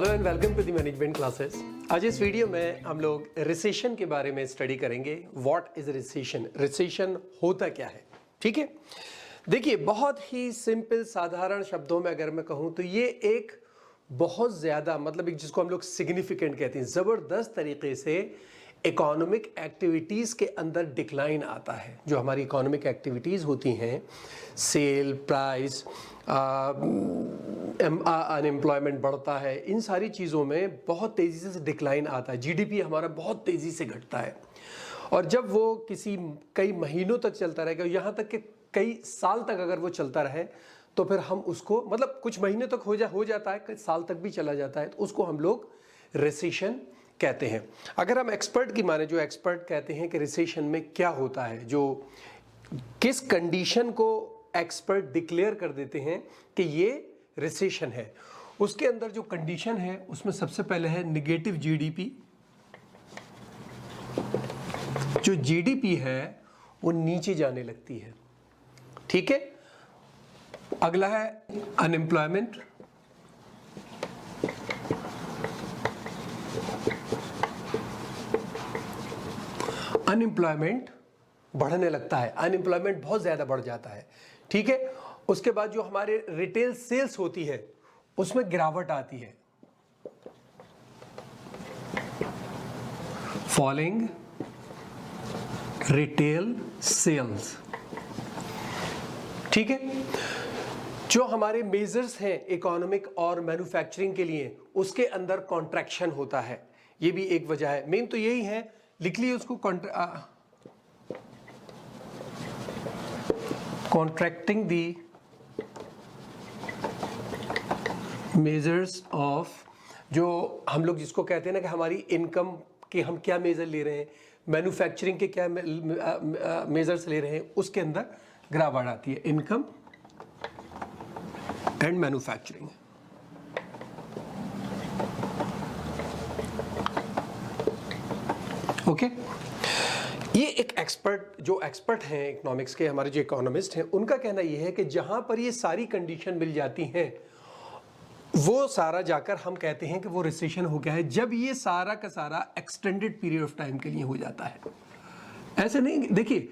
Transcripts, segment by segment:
Hello and welcome to the management classes. आज इस video में हम लोग रिसेशन के बारे में स्टडी करेंगे। व्हाट इज रिसेशन, रिसेशन होता क्या है। ठीक है, देखिए बहुत ही सिंपल साधारण शब्दों में अगर मैं कहूँ तो ये एक बहुत ज़्यादा मतलब एक जिसको हम लोग सिग्निफिकेंट कहते हैं, ज़बरदस्त तरीके से इकोनॉमिक एक्टिविटीज़ के अंदर डिक्लाइन आता है। जो हमारी इकोनॉमिक एक्टिविटीज़ होती हैं, सेल प्राइस, अनएम्प्लॉयमेंट बढ़ता है, इन सारी चीज़ों में बहुत तेज़ी से डिक्लाइन आता है। जीडीपी हमारा बहुत तेज़ी से घटता है और जब वो कई महीनों तक चलता रहेगा, यहाँ तक कि कई साल तक अगर वो चलता रहे तो फिर हम उसको मतलब कुछ महीने तक हो जाता है, कई साल तक भी चला जाता है, तो उसको हम लोग रिसेशन कहते हैं। अगर हम एक्सपर्ट की माने, जो एक्सपर्ट कहते हैं कि रिसेशन में क्या होता है, जो किस कंडीशन को एक्सपर्ट डिक्लेयर कर देते हैं कि ये रिसेशन है, उसके अंदर जो कंडीशन है उसमें सबसे पहले है निगेटिव जीडीपी। जो जीडीपी है वो नीचे जाने लगती है। ठीक है, अगला है अनएम्प्लॉयमेंट। अनएम्प्लॉयमेंट बढ़ने लगता है, अनएम्प्लॉयमेंट बहुत ज़्यादा बढ़ जाता है। ठीक है, उसके बाद जो हमारे रिटेल सेल्स होती है उसमें गिरावट आती है। Falling retail sales. ठीक है, जो हमारे मेजर्स हैं इकोनॉमिक और मैन्युफैक्चरिंग के लिए, उसके अंदर कॉन्ट्रैक्शन होता है। ये भी एक वजह है, मेन तो यही है, लिख लिए उसको। कॉन्ट्रैक्टिंग दी मेजर्स ऑफ, जो हम लोग जिसको कहते हैं ना कि हमारी इनकम के हम क्या मेजर ले रहे हैं, मैन्युफैक्चरिंग के क्या मेजर्स ले रहे हैं, उसके अंदर गिरावट आती है। Income and manufacturing. ओके, ये एक एक्सपर्ट, जो एक्सपर्ट हैं इकोनॉमिक्स के, हमारे जो इकोनॉमिस्ट हैं, उनका कहना यह है कि जहां पर ये सारी कंडीशन मिल जाती हैं वो सारा जाकर हम कहते हैं कि वो रिसेशन हो गया है, जब ये सारा का सारा एक्सटेंडेड पीरियड ऑफ टाइम के लिए हो जाता है। ऐसे नहीं, देखिए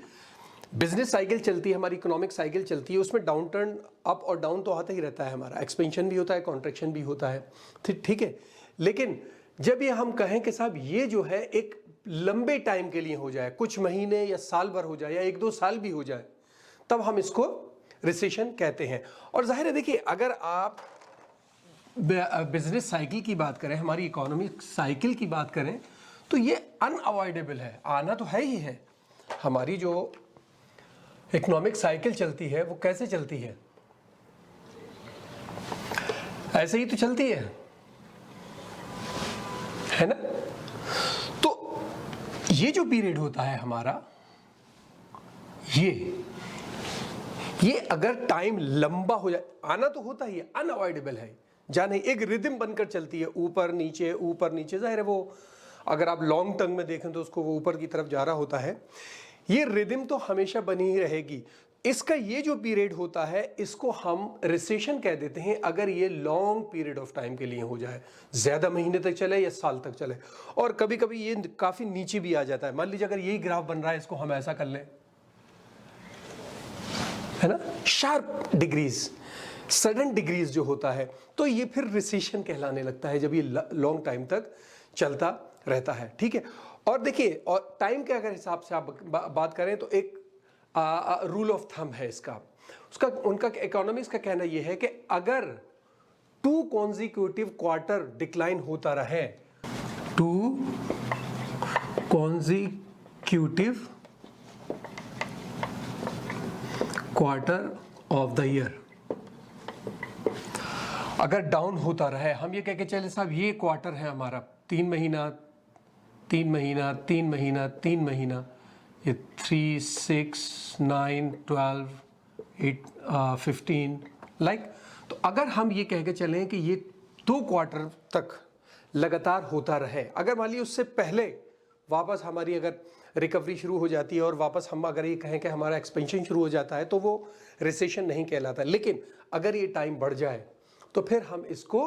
बिजनेस साइकिल चलती है, हमारी इकोनॉमिक साइकिल चलती है, उसमें डाउन टर्न, अप और डाउन तो आता ही रहता है, हमारा एक्सपेंशन भी होता है, कॉन्ट्रैक्शन भी होता है। ठीक है, लेकिन जब ये हम कहें कि साहब ये जो है एक लंबे टाइम के लिए हो जाए, कुछ महीने या साल भर हो जाए या 1-2 साल भी हो जाए, तब हम इसको रिसेशन कहते हैं। और जाहिर है, देखिए अगर आप बिजनेस साइकिल की बात करें, हमारी इकोनॉमिक साइकिल की बात करें, तो ये अनअवॉइडेबल है, आना तो है ही है। हमारी जो इकोनॉमिक साइकिल चलती है वो कैसे चलती है, ऐसे ही तो चलती है ना। तो ये जो पीरियड होता है हमारा, ये अगर टाइम लंबा हो जाए, आना तो होता ही है, अनअवॉइडेबल है, जाने एक रिदम बनकर चलती है, ऊपर नीचे। जाहिर है वो अगर आप लॉन्ग टर्म में देखें तो उसको वो ऊपर की तरफ जा रहा होता है। ये रिदम तो हमेशा बनी ही रहेगी। इसका ये जो पीरियड होता है इसको हम रिसेशन कह देते हैं, अगर ये लॉन्ग पीरियड ऑफ टाइम के लिए हो जाए, ज़्यादा महीने तक चले या साल तक चले, और कभी कभी ये काफ़ी नीचे भी आ जाता है। मान लीजिए अगर यही ग्राफ बन रहा है, इसको हम ऐसा कर लें, है ना, शार्प डिग्रीज, सडन डिग्रीज जो होता है, तो ये फिर रिसेशन कहलाने लगता है, जब ये लॉन्ग टाइम तक चलता रहता है। ठीक है, और देखिए, और टाइम के अगर हिसाब से आप बात करें तो एक रूल ऑफ थंब है इसका, उनका इकोनॉमिक्स का कहना यह है कि अगर 2 कॉन्जिक्यूटिव क्वार्टर डिक्लाइन होता रहे, 2 consecutive quarter of the year अगर डाउन होता रहे, हम ये कह के चले साहब ये क्वार्टर है हमारा, 3 महीना, 3 महीना, 3 महीना, 3 महीना, ये 3, 6, 9, 12, 8, 15 लाइक। तो अगर हम ये कह के चलें कि ये 2 क्वार्टर तक लगातार होता रहे, अगर मान लीजिए उससे पहले वापस हमारी अगर रिकवरी शुरू हो जाती है और वापस हम अगर ये कहें कि हमारा एक्सपेंशन शुरू हो जाता है, तो वो रिसेशन नहीं कहलाता। लेकिन अगर ये टाइम बढ़ जाए तो फिर हम इसको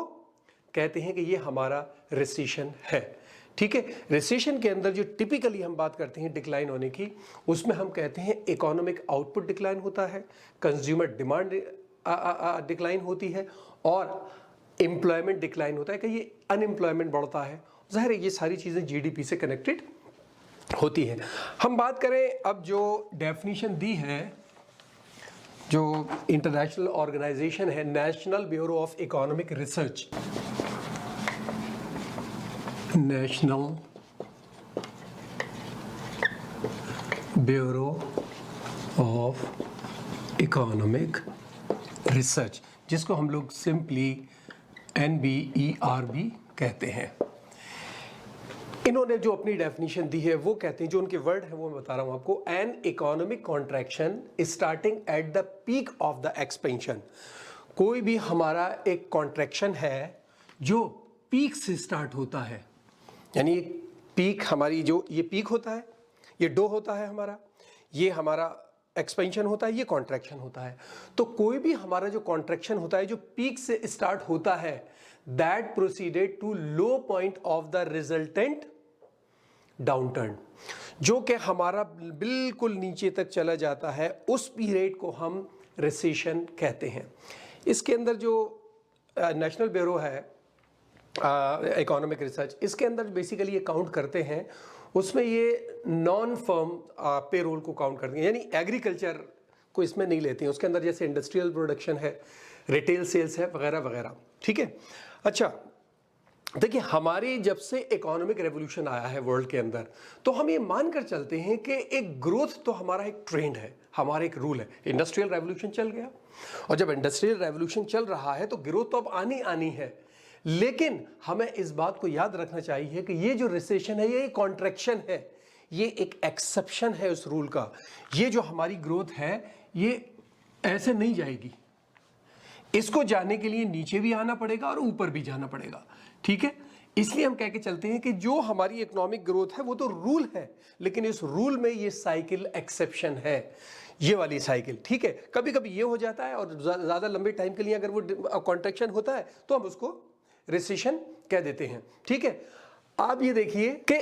कहते हैं कि ये हमारा रिसेशन है। ठीक है, रिसेशन के अंदर जो टिपिकली हम बात करते हैं डिक्लाइन होने की, उसमें हम कहते हैं इकोनॉमिक आउटपुट डिक्लाइन होता है, कंज्यूमर डिमांड डिक्लाइन होती है और एम्प्लॉयमेंट डिक्लाइन होता है कि ये अनएम्प्लॉयमेंट बढ़ता है। ज़ाहिर है ये सारी चीज़ें जीडीपी से कनेक्टेड होती हैं। हम बात करें अब जो डेफिनेशन दी है, जो इंटरनेशनल ऑर्गेनाइजेशन है national bureau of economic research, national bureau of economic research, जिसको हम लोग सिंपली NBER भी कहते हैं। इन्होंने जो अपनी डेफिनेशन दी है वो कहते हैं, जो उनके वर्ड है वो मैं बता रहा हूं आपको, an economic contraction starting at the peak of the expansion. कोई भी हमारा एक कॉन्ट्रैक्शन है जो पीक से स्टार्ट होता है, यानी पीक हमारी जो ये पीक होता है, ये डो होता है हमारा, ये हमारा एक्सपेंशन होता है, ये कॉन्ट्रैक्शन होता है। तो कोई भी हमारा जो कॉन्ट्रैक्शन होता है जो पीक से स्टार्ट होता है, that proceeded to low point of the resultant downturn, जो कि हमारा बिल्कुल नीचे तक चला जाता है, उस पीरियड को हम रिसेशन कहते हैं। इसके अंदर जो नेशनल ब्यूरो है इकोनॉमिक रिसर्च, इसके अंदर बेसिकली ये काउंट करते हैं, उसमें ये नॉन फर्म पेरोल को काउंट करते हैं, यानी एग्रीकल्चर को इसमें नहीं लेते हैं। उसके अंदर जैसे इंडस्ट्रियल प्रोडक्शन है, रिटेल सेल्स है, वगैरह वगैरह। ठीक है, अच्छा देखिए, हमारी जब से इकोनॉमिक रेवोल्यूशन आया है वर्ल्ड के अंदर, तो हम ये मानकर चलते हैं कि एक ग्रोथ तो हमारा एक ट्रेंड है, हमारा एक रूल है। इंडस्ट्रियल रेवोल्यूशन चल गया, और जब इंडस्ट्रियल रेवोल्यूशन चल रहा है तो ग्रोथ तो अब आनी है, लेकिन हमें इस बात को याद रखना चाहिए कि ये जो रिसेशन है ये कॉन्ट्रैक्शन है, ये एक एक्सेप्शन है उस रूल का। ये जो हमारी ग्रोथ है ये ऐसे नहीं जाएगी, इसको जाने के लिए नीचे भी आना पड़ेगा और ऊपर भी जाना पड़ेगा। ठीक है, इसलिए हम कह के चलते हैं कि जो हमारी इकोनॉमिक ग्रोथ है वो तो रूल है, लेकिन इस रूल में ये साइकिल एक्सेप्शन है, ये वाली साइकिल। ठीक है, कभी कभी ये हो जाता है और ज़्यादा लंबे टाइम के लिए अगर वो कॉन्ट्रैक्शन होता है तो हम उसको रिसेशन कह देते हैं। ठीक है, आप ये देखिए कि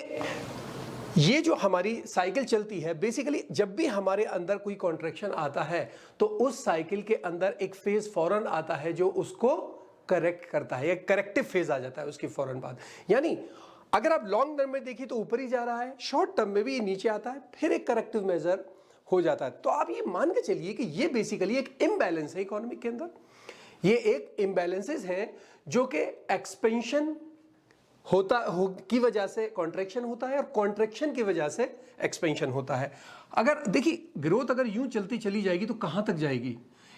ये जो हमारी साइकिल चलती है, बेसिकली जब भी हमारे अंदर कोई कॉन्ट्रैक्शन आता है तो उस साइकिल के अंदर एक फेज फौरन आता है जो उसको करेक्ट करता है, एक करेक्टिव फेज आ जाता है उसके फौरन बाद। यानी अगर आप लॉन्ग टर्म में देखिए तो ऊपर ही जा रहा है, शॉर्ट टर्म में भी नीचे आता है, फिर एक करेक्टिव मेजर हो जाता है। तो आप ये मान के चलिए कि ये बेसिकली एक इम्बैलेंस है इकोनॉमी के अंदर, ये एक इम्बैलेंसेस हैं जो कि एक्सपेंशन की वजह से कॉन्ट्रैक्शन होता है और कॉन्ट्रैक्शन की वजह से एक्सपेंशन होता है। अगर देखिए ग्रोथ अगर यूं चलती चली जाएगी तो कहां तक जाएगी,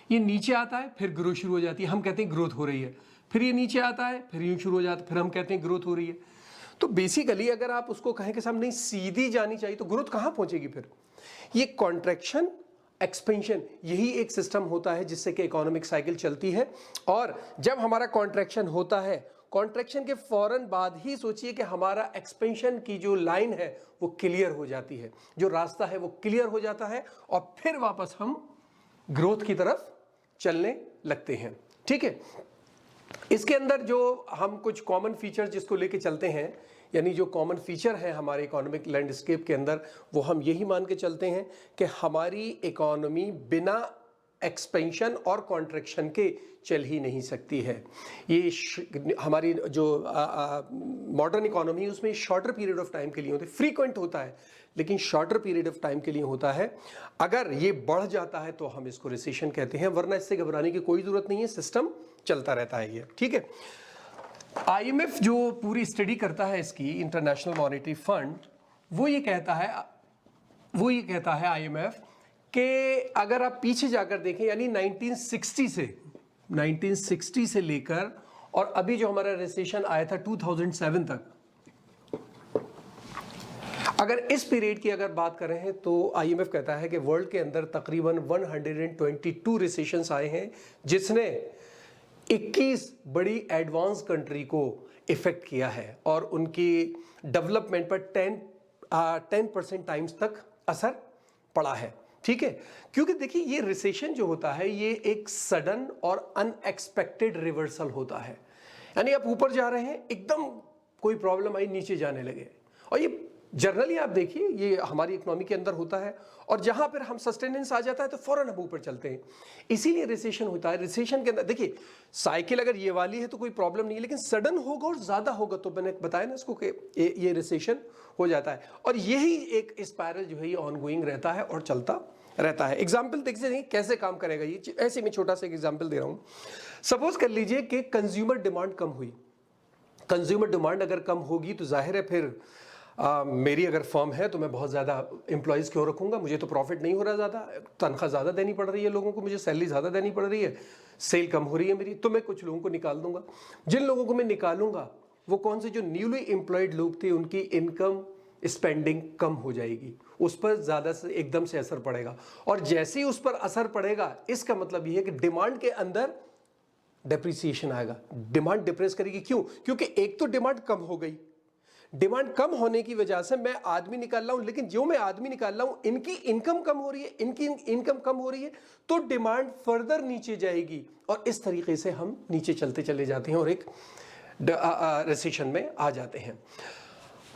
ये नीचे आता है फिर ग्रोथ शुरू हो जाती है, हम कहते हैं ग्रोथ हो रही है, फिर ये नीचे आता है फिर यूं शुरू हो जाता है, फिर हम कहते हैं ग्रोथ हो रही है। तो बेसिकली अगर आप उसको कहें कि साहब नहीं सीधी जानी चाहिए तो ग्रोथ कहां पहुंचेगी फिर। ये कॉन्ट्रैक्शन एक्सपेंशन यही एक सिस्टम होता है जिससे कि इकोनॉमिक साइकिल चलती है। और जब हमारा कॉन्ट्रैक्शन होता है, कॉन्ट्रैक्शन के फौरन बाद ही सोचिए कि हमारा एक्सपेंशन की जो लाइन है वो क्लियर हो जाती है, जो रास्ता है वो क्लियर हो जाता है और फिर वापस हम ग्रोथ की तरफ चलने लगते हैं। ठीक है, इसके अंदर जो हम कुछ कॉमन फीचर्स जिसको लेके चलते हैं, यानी जो कॉमन फीचर है हमारे इकोनॉमिक लैंडस्केप के अंदर, वो हम यही मान के चलते हैं कि हमारी इकोनॉमी बिना एक्सपेंशन और कॉन्ट्रैक्शन के चल ही नहीं सकती है। ये हमारी जो मॉडर्न इकोनॉमी है उसमें शॉर्टर पीरियड ऑफ टाइम के लिए होता है, फ्रीक्वेंट होता है लेकिन शॉर्टर पीरियड ऑफ टाइम के लिए होता है। अगर ये बढ़ जाता है तो हम इसको रिसेशन कहते हैं, वरना इससे घबराने की कोई ज़रूरत नहीं है, सिस्टम चलता रहता है ये। ठीक है, IMF जो पूरी स्टडी करता है इसकी, इंटरनेशनल मॉनेटरी फंड, वो ये कहता है IMF कि अगर आप पीछे जाकर देखें, यानी 1960 से लेकर और अभी जो हमारा रिसेशन आया था 2007 तक, अगर इस पीरियड की अगर बात करें हैं तो IMF कहता है कि वर्ल्ड के अंदर तकरीबन 122 रिसेशंस आए हैं, जिसने 21 बड़ी एडवांस कंट्री को इफेक्ट किया है और उनकी डेवलपमेंट पर 10% टाइम्स तक असर पड़ा है। ठीक है, क्योंकि देखिए ये रिसेशन जो होता है ये एक सडन और अनएक्सपेक्टेड रिवर्सल होता है। यानी आप ऊपर जा रहे हैं, एकदम कोई प्रॉब्लम आई, नीचे जाने लगे। और ये जनरली आप देखिए ये हमारी इकोनॉमी के अंदर होता है, और जहां पर हम सस्टेनेंस आ जाता है तो फौरन हम ऊपर चलते हैं, इसीलिए रिसेशन होता है। रिसेशन के अंदर देखिए साइकिल अगर ये वाली है तो कोई प्रॉब्लम नहीं है, लेकिन सडन होगा और ज्यादा होगा तो मैंने बताया ना इसको कि ये रिसेशन हो जाता है। और यही एक स्पाइरल जो है ये ऑनगोइंग रहता है और चलता रहता है। एग्जाम्पल देख सकते कैसे काम करेगा ये, ऐसे मैं छोटा सा एग्जाम्पल दे रहा हूं। सपोज कर लीजिए कि कंज्यूमर डिमांड कम हुई। कंज्यूमर डिमांड अगर कम होगी तो जाहिर है फिर मेरी अगर फर्म है तो मैं बहुत ज़्यादा एम्प्लॉयज़ क्यों रखूंगा, मुझे तो प्रॉफिट नहीं हो रहा, ज़्यादा तनख्वाह ज़्यादा देनी पड़ रही है लोगों को, मुझे सैलरी ज़्यादा देनी पड़ रही है, सेल कम हो रही है मेरी, तो मैं कुछ लोगों को निकाल दूंगा। जिन लोगों को मैं निकालूंगा वो कौन से, जो न्यूली एम्प्लॉयड लोग थे, उनकी इनकम स्पेंडिंग कम हो जाएगी, उस पर ज़्यादा से एकदम से असर पड़ेगा। और जैसे ही उस पर असर पड़ेगा इसका मतलब ये है कि डिमांड के अंदर डेप्रिसिएशन आएगा, डिमांड डिप्रेस करेगी। क्यों? क्योंकि एक तो डिमांड कम हो गई, डिमांड कम होने की वजह से मैं आदमी निकाल रहा हूं, लेकिन जो मैं आदमी निकाल रहा हूं इनकी इनकम कम हो रही है, इनकी इनकम कम हो रही है, तो डिमांड फर्दर नीचे जाएगी और इस तरीके से हम नीचे चलते चले जाते हैं और एक रिसेशन में आ जाते हैं।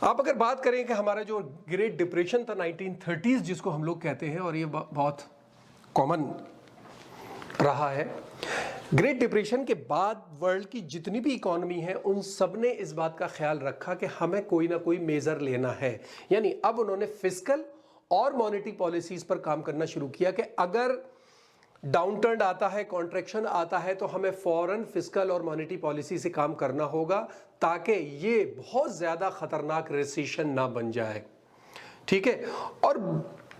आप अगर बात करें कि हमारा जो ग्रेट डिप्रेशन था 1930s जिसको हम लोग कहते हैं, और ये बहुत कॉमन रहा है, ग्रेट डिप्रेशन के बाद वर्ल्ड की जितनी भी इकोनॉमी है उन सब ने इस बात का ख्याल रखा कि हमें कोई ना कोई मेजर लेना है। यानी अब उन्होंने फिस्कल और मॉनेटरी पॉलिसीज पर काम करना शुरू किया कि अगर डाउनटर्न आता है, कॉन्ट्रैक्शन आता है, तो हमें फौरन फिस्कल और मॉनेटरी पॉलिसी से काम करना होगा ताकि ये बहुत ज्यादा खतरनाक रिसेशन ना बन जाए। ठीक है, और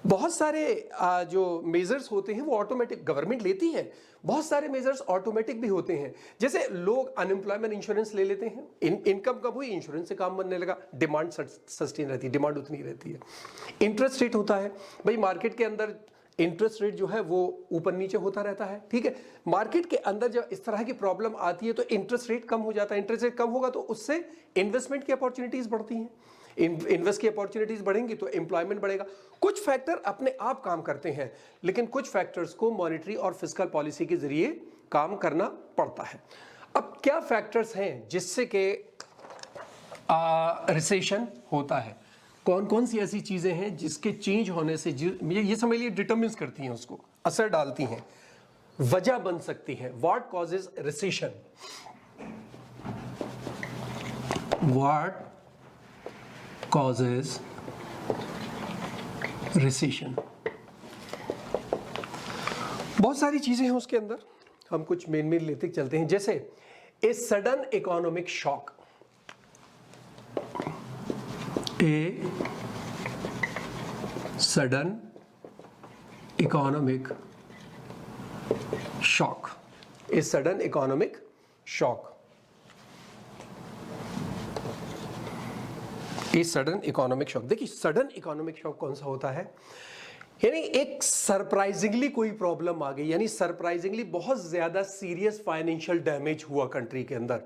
बहुत सारे जो मेजर्स होते हैं वो ऑटोमेटिक गवर्नमेंट लेती है, बहुत सारे मेजर्स ऑटोमेटिक भी होते हैं। जैसे लोग अनएम्प्लॉयमेंट इंश्योरेंस ले लेते हैं, इनकम कम हुई, इंश्योरेंस से काम बनने लगा, डिमांड सस्टेन रहती है, डिमांड उतनी रहती है। इंटरेस्ट रेट होता है भाई, मार्केट के अंदर इंटरेस्ट रेट जो है वो ऊपर नीचे होता रहता है। ठीक है, मार्केट के अंदर जब इस तरह की प्रॉब्लम आती है तो इंटरेस्ट रेट कम हो जाता है, इंटरेस्ट रेट कम होगा तो उससे इन्वेस्टमेंट की अपॉर्चुनिटीज बढ़ती हैं, इन्वेस्ट की अपॉर्चुनिटीज बढ़ेंगी तो एम्प्लॉयमेंट बढ़ेगा। कुछ फैक्टर अपने आप काम करते हैं, लेकिन कुछ फैक्टर्स को मॉनेटरी और फिस्कल पॉलिसी के जरिए काम करना पड़ता है। अब क्या फैक्टर्स हैं जिससे कि रिसेशन होता है, कौन कौन सी ऐसी चीजें हैं जिसके चेंज होने से ये समझ लीजिए डिटरमिन्स करती हैं, उसको असर डालती हैं, वजह बन सकती है। What causes recession, what causes recession। बहुत सारी चीजें हैं उसके अंदर, हम कुछ मेन लेते चलते हैं। जैसे a sudden economic shock, a sudden economic shock, a sudden economic shock, ये सडन इकोनॉमिक शॉक। देखिए सडन इकोनॉमिक शॉक कौन सा होता है, यानी एक सरप्राइजिंगली कोई प्रॉब्लम आ गई, यानी सरप्राइजिंगली बहुत ज्यादा सीरियस फाइनेंशियल डैमेज हुआ कंट्री के अंदर,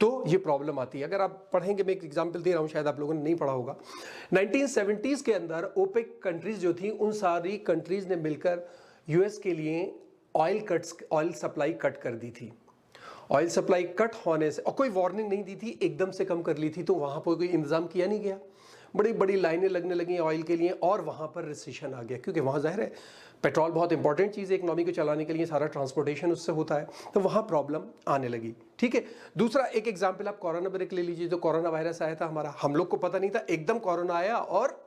तो ये प्रॉब्लम आती है। अगर आप पढ़ेंगे, मैं एक एग्जांपल दे रहा हूं, शायद आप लोगों ने नहीं पढ़ा होगा। 1970s के अंदर ओपेक कंट्रीज जो थी उन सारी कंट्रीज ने मिलकर यूएस के लिए ऑयल सप्लाई कट कर दी थी। ऑयल सप्लाई कट होने से, और कोई वार्निंग नहीं दी थी, एकदम से कम कर ली थी, तो वहां पर कोई इंतजाम किया नहीं गया, बड़ी बड़ी लाइनें लगने लगी ऑयल के लिए, और वहां पर रिसेशन आ गया, क्योंकि वहां जाहिर है पेट्रोल बहुत इंपॉर्टेंट चीज़ है इकोनॉमी को चलाने के लिए, सारा ट्रांसपोर्टेशन उससे होता है, तो वहां प्रॉब्लम आने लगी। ठीक है, दूसरा एक एग्जाम्पल आप कोरोना ब्रेक ले लीजिए। जो कोरोना वायरस आया था हमारा, हम लोग को पता नहीं था, एकदम कोरोना आया और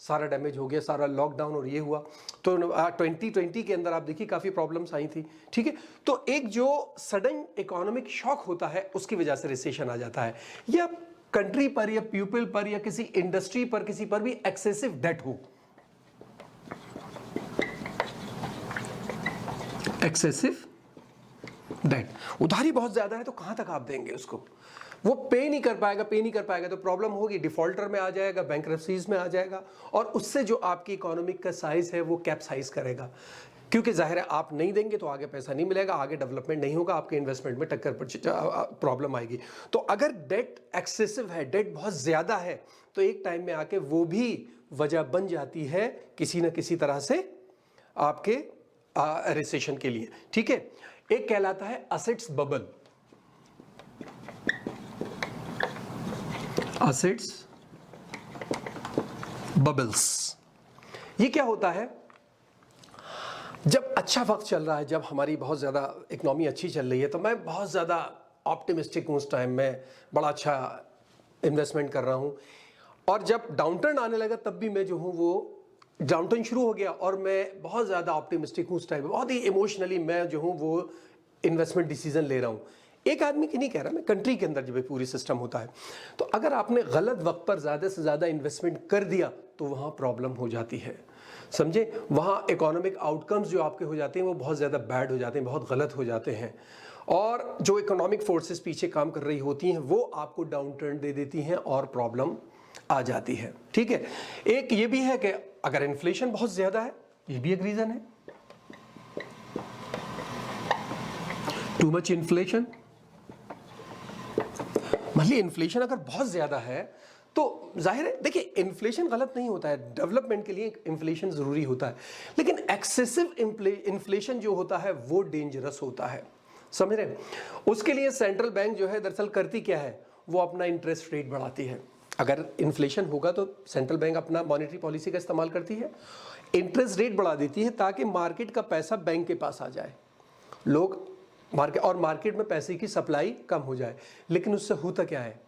सारा डैमेज हो गया, सारा लॉकडाउन और ये हुआ, तो 2020 के अंदर आप देखिए काफ़ी प्रॉब्लम्स आई थी। ठीक है, तो एक जो सडन इकोनॉमिक शॉक होता है उसकी वजह से रिसेशन आ जाता है, या कंट्री पर या पीपल पर या किसी इंडस्ट्री पर, किसी पर भी एक्सेसिव डेट हो, एक्सेसिव डेट, उधारी बहुत ज्यादा है तो कहां तक आप देंगे उसको, वो पे नहीं कर पाएगा तो प्रॉब्लम होगी, डिफॉल्टर में आ जाएगा, बैंकरप्सीज में आ जाएगा, और उससे जो आपकी इकोनॉमिक का साइज है वो कैप्साइज करेगा, क्योंकि जाहिर है आप नहीं देंगे तो आगे पैसा नहीं मिलेगा, आगे डेवलपमेंट नहीं होगा, आपके इन्वेस्टमेंट में टक्कर पर प्रॉब्लम आएगी। तो अगर डेट एक्सेसिव है, डेट बहुत ज्यादा है, तो एक टाइम में आके वो भी वजह बन जाती है किसी न किसी तरह से आपके रिसेशन के लिए। ठीक है, एक कहलाता है असेट्स बबल, असेट्स बबल्स। ये क्या होता है? जब अच्छा वक्त चल रहा है, जब हमारी बहुत ज़्यादा इकनॉमी अच्छी चल रही है, तो मैं बहुत ज़्यादा ऑप्टिमिस्टिक हूँ उस टाइम में, बड़ा अच्छा इन्वेस्टमेंट कर रहा हूँ। और जब डाउनटर्न आने लगा तब भी मैं जो हूँ वो डाउनटर्न शुरू हो गया और मैं बहुत ज़्यादा ऑप्टिमिस्टिक हूँ उस टाइम में, बहुत ही इमोशनली मैं जो हूँ वो इन्वेस्टमेंट डिसीजन ले रहा हूँ। एक आदमी की नहीं कह रहा मैं, कंट्री के अंदर जब ये पूरी सिस्टम होता है, तो अगर आपने गलत वक्त पर ज़्यादा से ज़्यादा इन्वेस्टमेंट कर दिया तो वहाँ प्रॉब्लम हो जाती है, समझे? वहाँ इकोनॉमिक आउटकम्स जो आपके हो जाते हैं वो बहुत ज़्यादा बैड हो जाते हैं, बहुत गलत हो जाते हैं। और जो इकोनॉमिक फोर्सेस पीछे काम कर रही होती हैं वो आपको डाउन टर्न दे देती हैं और प्रॉब्लम आ जाती है, ठीक है? एक ये भी है कि अगर इन्फ्लेशन बहुत ज़्यादा है, ये भी एक रीज़न है, टू मच इन्फ्लेशन। मान लीजिए इन्फ्लेशन अगर बहुत ज़्यादा है तो जाहिर है, देखिए इन्फ्लेशन गलत नहीं होता है, डेवलपमेंट के लिए इन्फ्लेशन ज़रूरी होता है, लेकिन एक्सेसिव इन्फ्लेशन जो होता है वो डेंजरस होता है, समझ रहे हैं? उसके लिए सेंट्रल बैंक जो है दरअसल करती क्या है, वो अपना इंटरेस्ट रेट बढ़ाती है। अगर इन्फ्लेशन होगा तो सेंट्रल बैंक अपना मॉनेटरी पॉलिसी का इस्तेमाल करती है, इंटरेस्ट रेट बढ़ा देती है ताकि मार्केट का पैसा बैंक के पास आ जाए, लोग मार्केट में पैसे की सप्लाई कम हो जाए। लेकिन उससे होता क्या है,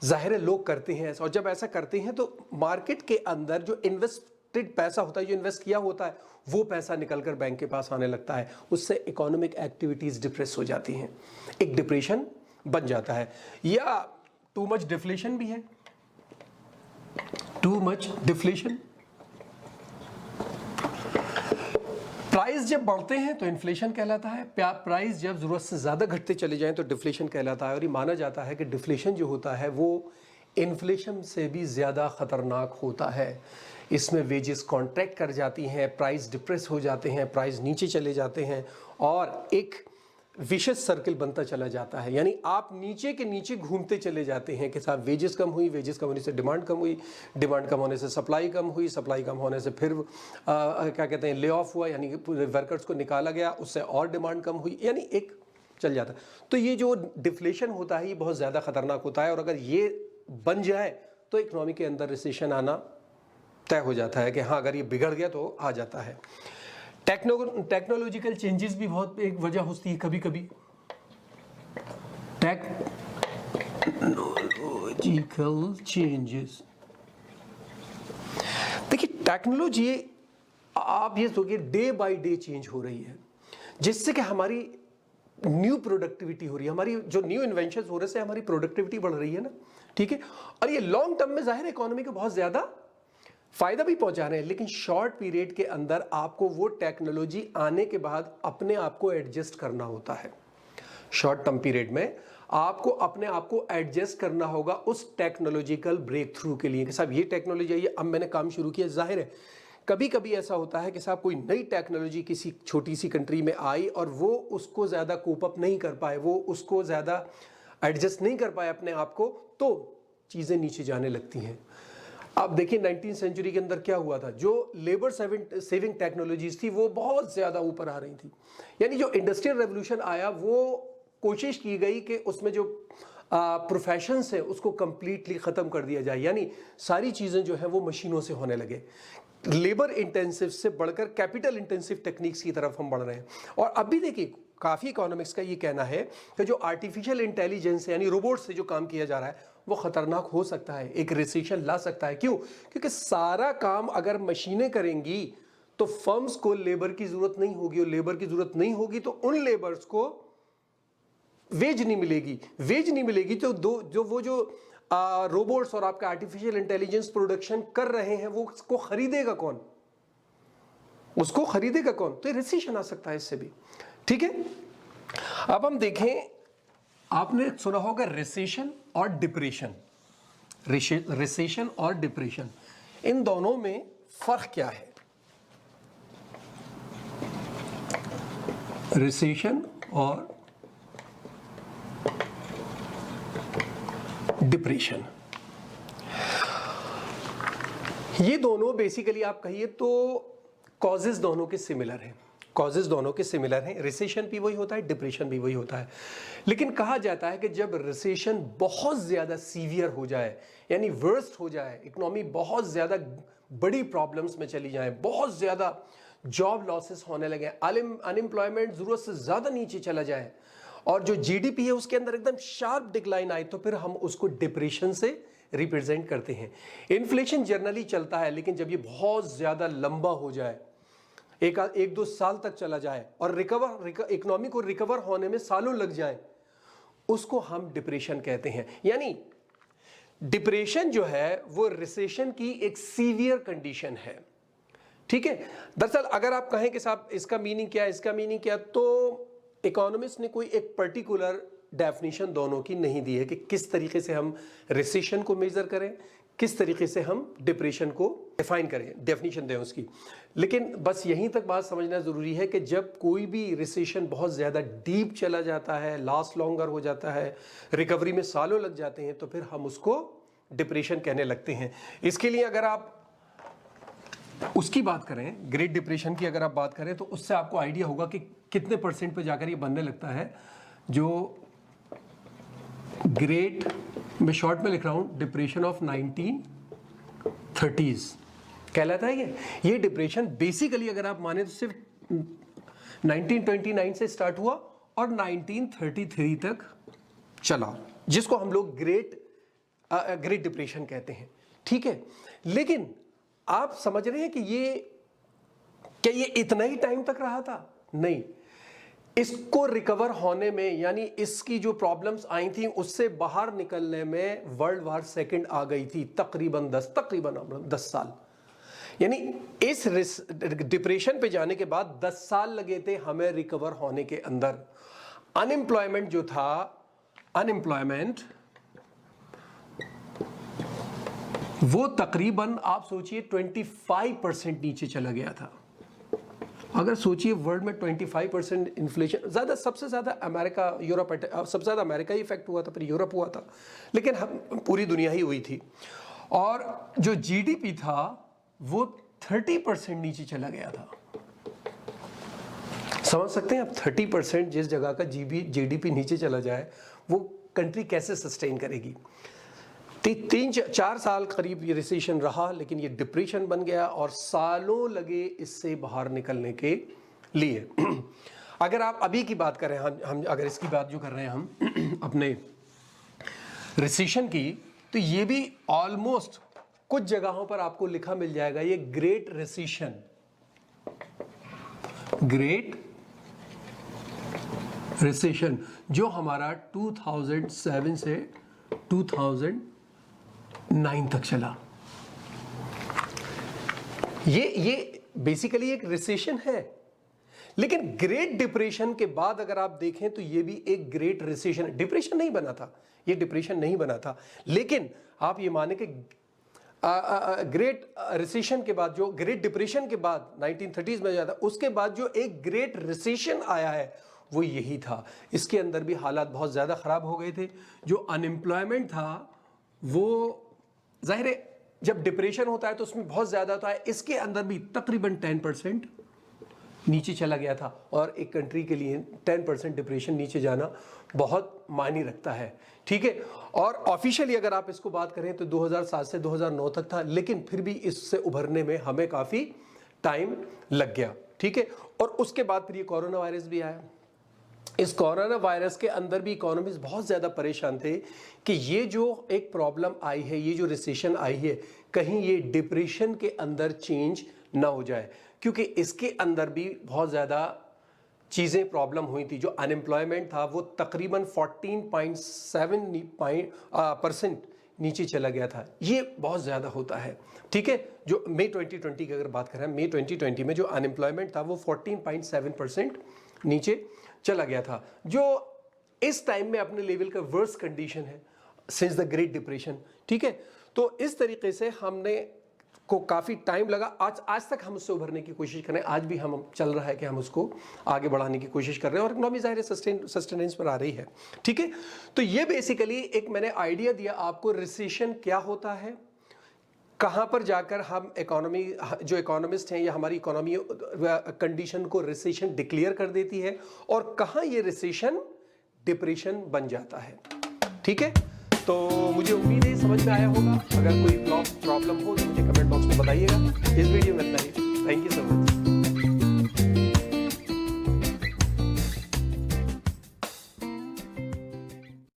जाहिर है लोग करते हैं ऐसा, और जब ऐसा करते हैं तो मार्केट के अंदर जो इन्वेस्टेड पैसा होता है, जो इन्वेस्ट किया होता है, वो पैसा निकलकर बैंक के पास आने लगता है, उससे इकोनॉमिक एक्टिविटीज डिप्रेस हो जाती हैं, एक डिप्रेशन बन जाता है। या टू मच डिफ्लेशन भी है, टू मच डिफ्लेशन, प्राइस जब बढ़ते हैं तो इन्फ्लेशन कहलाता है, प्राइस जब ज़रूरत से ज़्यादा घटते चले जाएं तो डिफ्लेशन कहलाता है। और ये माना जाता है कि डिफ्लेशन जो होता है वो इन्फ्लेशन से भी ज़्यादा ख़तरनाक होता है। इसमें वेजेस कॉन्ट्रैक्ट कर जाती हैं, प्राइस डिप्रेस हो जाते हैं, प्राइस नीचे चले जाते हैं और एक विशेष सर्कल बनता चला जाता है, यानी आप नीचे के नीचे घूमते चले जाते हैं कि साहब वेजेस कम हुई, वेजेस कम होने से डिमांड कम हुई, डिमांड कम होने से सप्लाई कम हुई, सप्लाई कम होने से फिर क्या कहते हैं ले ऑफ हुआ, यानी कि वर्कर्स को निकाला गया, उससे और डिमांड कम हुई, यानी एक चल जाता है। तो ये जो डिफ्लेशन होता है ये बहुत ज़्यादा खतरनाक होता है और अगर ये बन जाए तो इकनॉमी के अंदर रिसेशन आना तय हो जाता है कि हाँ अगर ये बिगड़ गया तो आ जाता है। टेक्नोलॉजिकल चेंजेस भी बहुत एक वजह होती है, कभी कभी टेक्नोलॉजिकल चेंजेस। देखिए टेक्नोलॉजी आप ये सोचिए डे बाय डे चेंज हो रही है, जिससे कि हमारी न्यू प्रोडक्टिविटी हो रही है, हमारी जो न्यू इन्वेंशंस हो रहे से हमारी प्रोडक्टिविटी बढ़ रही है ना, ठीक है? और ये लॉन्ग टर्म में जाहिर इकोनॉमी को बहुत ज़्यादा फायदा भी पहुंचा रहे हैं, लेकिन शॉर्ट पीरियड के अंदर आपको वो टेक्नोलॉजी आने के बाद अपने आप को एडजस्ट करना होता है। शॉर्ट टर्म पीरियड में आपको अपने आप को एडजस्ट करना होगा उस टेक्नोलॉजिकल ब्रेक थ्रू के लिए कि साहब ये टेक्नोलॉजी है, अब मैंने काम शुरू किया। जाहिर है कभी कभी ऐसा होता है कि साहब कोई नई टेक्नोलॉजी किसी छोटी सी कंट्री में आई और वो उसको ज़्यादा कोप अप नहीं कर पाए, वो उसको ज़्यादा एडजस्ट नहीं कर पाए अपने आप को, तो चीज़ें नीचे जाने लगती हैं। अब देखिए 19वीं सेंचुरी के अंदर क्या हुआ था, जो लेबर सेविंग टेक्नोलॉजीज थी वो बहुत ज़्यादा ऊपर आ रही थी, यानी जो इंडस्ट्रियल रेवोल्यूशन आया वो कोशिश की गई कि उसमें जो प्रोफेशंस है उसको कंप्लीटली ख़त्म कर दिया जाए, यानी सारी चीज़ें जो है वो मशीनों से होने लगे, लेबर इंटेंसिव से बढ़कर कैपिटल इंटेंसिव टेक्निक्स की तरफ हम बढ़ रहे हैं। और अब भी देखिए काफ़ी इकोनॉमिक्स का ये कहना है कि जो आर्टिफिशियल इंटेलिजेंस है यानी रोबोट से जो काम किया जा रहा है वो खतरनाक हो सकता है, एक रिसेशन ला सकता है। क्यों? क्योंकि सारा काम अगर मशीनें करेंगी तो फर्म्स को लेबर की जरूरत नहीं होगी, और लेबर की जरूरत नहीं होगी तो उन लेबर्स को वेज नहीं मिलेगी, वेज नहीं मिलेगी तो जो रोबोट्स और आपका आर्टिफिशियल इंटेलिजेंस प्रोडक्शन कर रहे हैं वो उसको खरीदेगा कौन, उसको खरीदेगा कौन? तो रिसेशन आ सकता है इससे भी, ठीक है? अब हम देखें, आपने सुना होगा रिसेशन और डिप्रेशन, रिसेशन और डिप्रेशन, इन दोनों में फर्क क्या है? रिसेशन और डिप्रेशन, ये दोनों बेसिकली आप कहिए तो कॉजेज दोनों के सिमिलर हैं। कॉजेज दोनों के सिमिलर हैं, रिसेशन भी वही होता है, डिप्रेशन भी वही होता है। लेकिन कहा जाता है कि जब रिसेशन बहुत ज़्यादा सीवियर हो जाए, यानी वर्स्ट हो जाए, इकोनॉमी बहुत ज़्यादा बड़ी प्रॉब्लम्स में चली जाए, बहुत ज़्यादा जॉब लॉसेस होने लगे, अनएम्प्लॉयमेंट ज़रूरत से ज़्यादा नीचे चला जाए और जो जीडीपी है उसके अंदर एकदम शार्प डिक्लाइन आई, तो फिर हम उसको डिप्रेशन से रिप्रेजेंट करते हैं। इन्फ्लेशन जनरली चलता है, लेकिन जब ये बहुत ज़्यादा लंबा हो जाए, एक दो साल तक चला जाए और इकोनॉमी को रिकवर होने में सालों लग जाए, उसको हम डिप्रेशन कहते हैं। यानी डिप्रेशन जो है वो रिसेशन की एक सीवियर कंडीशन है, ठीक है। दरअसल अगर आप कहें कि साहब इसका मीनिंग क्या है, इसका मीनिंग क्या, तो इकोनॉमिस्ट ने कोई एक पर्टिकुलर डेफिनेशन दोनों की नहीं दी है कि किस तरीके से हम रिसेशन को मेजर करें, किस तरीके से हम डिप्रेशन को डिफाइन करें, डेफिनेशन दें उसकी। लेकिन बस यहीं तक बात समझना ज़रूरी है कि जब कोई भी रिसेशन बहुत ज़्यादा डीप चला जाता है, लास्ट लॉन्गर हो जाता है, रिकवरी में सालों लग जाते हैं, तो फिर हम उसको डिप्रेशन कहने लगते हैं। इसके लिए अगर आप उसकी बात करें, ग्रेट डिप्रेशन की अगर आप बात करें, तो उससे आपको आइडिया होगा कि कितने परसेंट पे जाकर ये बनने लगता है। जो ग्रेट, मैं शॉर्ट में लिख रहा हूं, डिप्रेशन ऑफ 1930s कहलाता है। ये डिप्रेशन बेसिकली अगर आप माने तो सिर्फ 1929 से स्टार्ट हुआ और 1933 तक चला, जिसको हम लोग ग्रेट डिप्रेशन कहते हैं, ठीक है। लेकिन आप समझ रहे हैं कि क्या ये इतना ही टाइम तक रहा था? नहीं, इसको रिकवर होने में, यानी इसकी जो प्रॉब्लम्स आई थी उससे बाहर निकलने में वर्ल्ड वार सेकंड आ गई थी, तकरीबन 10 साल। यानी इस डिप्रेशन पे जाने के बाद 10 साल लगे थे हमें रिकवर होने के अंदर। अनएम्प्लॉयमेंट जो था, अनएम्प्लॉयमेंट वो तकरीबन आप सोचिए 25% नीचे चला गया था। अगर सोचिए वर्ल्ड में 25% इन्फ्लेशन, ज़्यादा सबसे ज़्यादा अमेरिका, यूरोप, सबसे ज़्यादा अमेरिका ही इफेक्ट हुआ था, फिर यूरोप हुआ था, लेकिन पूरी दुनिया ही हुई थी। और जो जीडीपी था वो 30% नीचे चला गया था। समझ सकते हैं आप, 30% जिस जगह का जीडीपी नीचे चला जाए, वो कंट्री कैसे सस्टेन करेगी। 3-4 साल करीब ये रिसेशन रहा, लेकिन ये डिप्रेशन बन गया और सालों लगे इससे बाहर निकलने के लिए। अगर आप अभी की बात करें, हम अगर इसकी बात जो कर रहे हैं हम अपने रिसेशन की, तो ये भी ऑलमोस्ट कुछ जगहों पर आपको लिखा मिल जाएगा, ये ग्रेट रिसेशन, ग्रेट रिसेशन, जो हमारा 2007 से 2009 तक चला। ये बेसिकली एक रिसेशन है। लेकिन ग्रेट डिप्रेशन के बाद अगर आप देखें तो ये भी एक ग्रेट रिसेशन, डिप्रेशन नहीं बना था, ये डिप्रेशन नहीं बना था, लेकिन आप ये माने कि ग्रेट रिसेशन के बाद, जो ग्रेट डिप्रेशन के बाद 1930s में जाता, उसके बाद जो एक ग्रेट रिसेशन आया है वो यही था। इसके अंदर भी हालात बहुत ज़्यादा ख़राब हो गए थे। जो अनएम्प्लॉयमेंट था वो जाहिर है जब डिप्रेशन होता है तो उसमें बहुत ज़्यादा होता है, इसके अंदर भी तकरीबन 10% नीचे चला गया था। और एक कंट्री के लिए 10% डिप्रेशन नीचे जाना बहुत मायने रखता है, ठीक है। और ऑफिशियली अगर आप इसको बात करें तो 2007 से 2009 तक था, लेकिन फिर भी इससे उभरने में हमें काफ़ी टाइम लग गया, ठीक है। और उसके बाद फिर ये कोरोना वायरस भी आया। इस कोरोना वायरस के अंदर भी इकोनॉमिस्ट बहुत ज़्यादा परेशान थे कि ये जो एक प्रॉब्लम आई है, ये जो रिसेशन आई है, कहीं ये डिप्रेशन के अंदर चेंज ना हो जाए, क्योंकि इसके अंदर भी बहुत ज़्यादा चीज़ें प्रॉब्लम हुई थी। जो अनएम्प्लॉयमेंट था वो तकरीबन 14.7% नीचे चला गया था। ये बहुत ज़्यादा होता है, ठीक है। जो मई 2020 की अगर बात करें, मई 2020 में जो अनएम्प्लॉयमेंट था वो 14.7% नीचे चला गया था, जो इस टाइम में अपने लेवल का वर्स्ट कंडीशन है सिंस द ग्रेट डिप्रेशन, ठीक है। तो इस तरीके से हमने को काफ़ी टाइम लगा, आज तक हम उससे उभरने की कोशिश कर रहे हैं। आज भी हम चल रहा है कि हम उसको आगे बढ़ाने की कोशिश कर रहे हैं और इकोनॉमी ज़ाहिर है सस्टेनेंस पर आ रही है, ठीक है। तो ये बेसिकली एक मैंने आइडिया दिया आपको, रिसेशन क्या होता है, कहाँ पर जाकर हम इकोनॉमी, जो इकोनॉमिस्ट हैं या हमारी इकोनॉमी कंडीशन को रिसेशन डिक्लेयर कर देती है, और कहाँ ये रिसेशन डिप्रेशन बन जाता है। ठीक है, तो मुझे उम्मीद है समझ में आया होगा। अगर कोई प्रॉब्लम हो तो मुझे कमेंट बॉक्स में बताइएगा। इस वीडियो में इतना ही। Thank you so much.